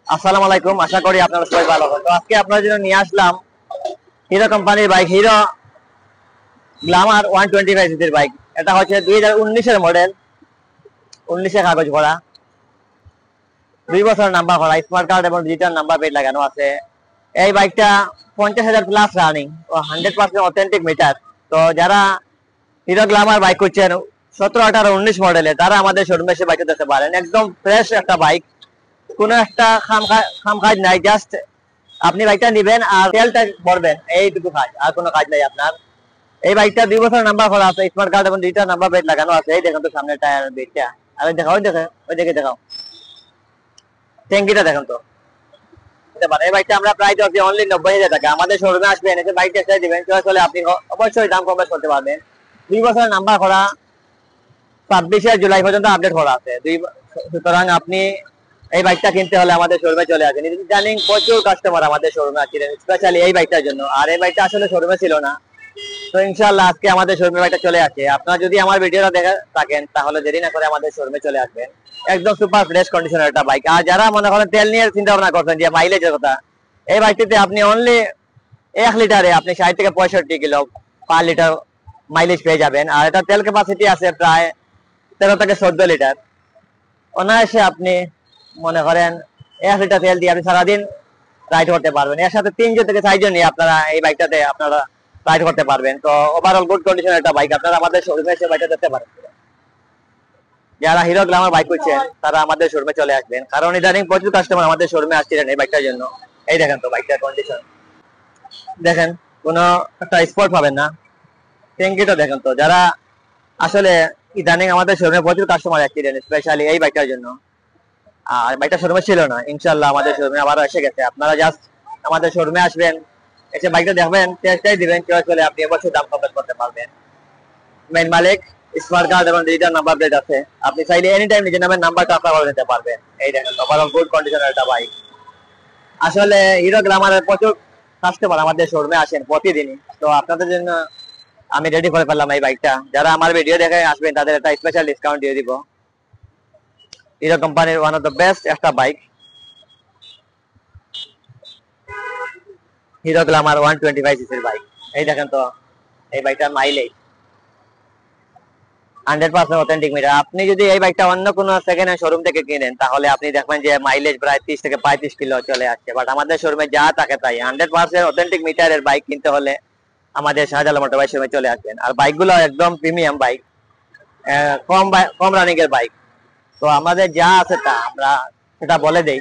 আসসালামু আলাইকুম, আশা করি আপনারা সবাই ভালো আছেন। তো আজকে আপনাদের জন্য নিয়ে আসলাম হিরো কোম্পানির বাইক, হিরো গ্ল্যামার 125 সিসির বাইক। এটা হচ্ছে 2019 এর মডেল, 19 এ কাগজ ভরা, 2 বছর নাম্বার করা, স্মার্ট কার্ড এবং ডিজিটাল নাম্বার প্লেট লাগানো আছে। এই বাইকটা 50,000 প্লাস রানিং ও 100% অথেন্টিক মিটার। তো যারা হিরো গ্ল্যামার বাইক করছেন 17, 18, 19 মডেলে, তারা আমাদের শোরুমে এসে বাইকটা দেখতে পারেন। একদম ফ্রেশ একটা বাইক, কোনো একটা খাম কাজ নাই। জাস্ট আপনি বাইকটা নিবেন আর তেলটা ভরবেন, এইটুকু কাজ, আর কোনো কাজ নাই আপনার। এই বাইকটা 2 বছর নাম্বার করা আছে, স্মার্ট কার্ড এবং ডিজিটাল নাম্বার প্লেট লাগানো আছে। এই দেখেন তো সামনে টায়ার বেটটা, আর দেখাও, ওই দেখে দেখাও, ট্যাঙ্কিটা দেখেন তো। এই বাইকটা আমরা প্রাইস দিচ্ছি অনলি 90,000 টাকা। আমাদের শোরুমে আসবেন, এসে বাইক টেস্ট দিবেন, চলে আপনি অবশ্যই দাম কম করতে পারবেন। 2 বছর নাম্বার করা, 26 জুলাই পর্যন্ত আপডেট করা আছে। সুতরাং আপনি এই বাইকটা কিনতে হলে আমাদের শোরুমে চলে আসেন। জানেন প্রচুর কাস্টমার আমাদের শোরুমে আসছিলেন স্পেশালি এই বাইকটার জন্য, আর এই বাইকটা আসলে শোরুমে ছিল না। তো ইনশাআল্লাহ আজকে আমাদের শোরুমে বাইকটা চলে আসে। আপনারা যদি আমার ভিডিওটা দেখে থাকেন তাহলে দেরি না করে আমাদের শোরুমে চলে আসবেন। একদম সুপার ফ্রেশ কন্ডিশনের একটা বাইক। আর যারা মনে করেন তেল নিয়ে চিন্তা ভাবনা করছেন যে মাইলেজের কথা, এই বাইকটিতে আপনি অনলি 1 লিটারে আপনি 60 থেকে 65 কিলো পার লিটার মাইলেজ পেয়ে যাবেন। আর এটা তেল ক্যাপাসিটি আছে প্রায় 13 থেকে 14 লিটার। অনায়াসে আপনি মনে করেন 1 লিটার তেল দিয়ে আপনি সারাদিন রাইড করতে পারবেন। এর সাথে 3 জন থেকে 4 জন নিয়ে আপনারা এই বাইকটাতে আপনারা রাইড করতে পারবেন। তো ওভারঅল গুড কন্ডিশনের একটা বাইক, আপনারা আমাদের শোরুমে এসে বাইকটা দেখতে পারেন। যারা হিরো গ্ল্যামার বাইক করছেন তারা আমাদের শোরুমে চলে আসবেন, কারণ ইদানিং প্রচুর কাস্টমার আমাদের শোরুমে আসছিলেন এই বাইকটার জন্য। এই দেখেন তো বাইকটার কন্ডিশন দেখেন, কোনো একটা স্পট পাবেন না। ট্যাঙ্কিটা দেখেন তো। যারা আসলে ইদানিং আমাদের শোরুমে প্রচুর কাস্টমার আসছিলেন স্পেশালি এই বাইকটার জন্য। আর বাইকটা শোরুমে ছিল না, ইনশাআল্লাহ আমাদের শোরুমে আবারও এসে গেছে। আপনারা জাস্ট আমাদের শোরুমে আসবেন, এসে বাইকটা দেখবেন, টেস্টটাই দিবেন, চলে আপনি অবশ্যই দাম কম করতে পারবেন। মেইন মালিক, স্মার্ট কার্ড এবং ডিজিটাল নাম্বার প্লেট আছে। আপনি চাইলে এনি টাইম নিজের নামের নাম্বার ট্রান্সফার করে নিতে পারবেন। এই দেখেন ওভারঅল গুড কন্ডিশনের একটা বাইক। আসলে হিরো গ্ল্যামারের প্রচুর কাস্টমার আমাদের শোরুমে আসেন প্রতিদিনই। তো আপনাদের জন্য আমি রেডি করে ফেললাম এই বাইকটা। যারা আমার ভিডিও দেখে আসবেন তাদের একটা স্পেশাল ডিসকাউন্ট দিয়ে দিব। হিরো কোম্পানির ওয়ান অফ দ্য বেস্ট একটা বাইক, হিরো গ্ল্যামার 125 সিসির বাইক। এই দেখেন তো এই বাইকটার মাইলেজ 100% অথেন্টিক মিটার। আপনি যদি এই বাইকটা অন্য কোনো সেকেন্ড হ্যান্ড শোরুম থেকে কিনেন তাহলে আপনি দেখবেন যে মাইলেজ প্রায় 30 থেকে 35 কিলো চলে আসছে। বাট আমাদের শোরুমে যা থাকে তাই 100% অথেন্টিক মিটারের বাইক কিনতে হলে আমাদের শাহজালাল মোটরবাইক শোরুমে চলে আসবেন। আর বাইকগুলো একদম প্রিমিয়াম বাইক, কম রানিং এর বাইক। তো আমাদের যা আছে তা আমরা সেটা বলে দেই।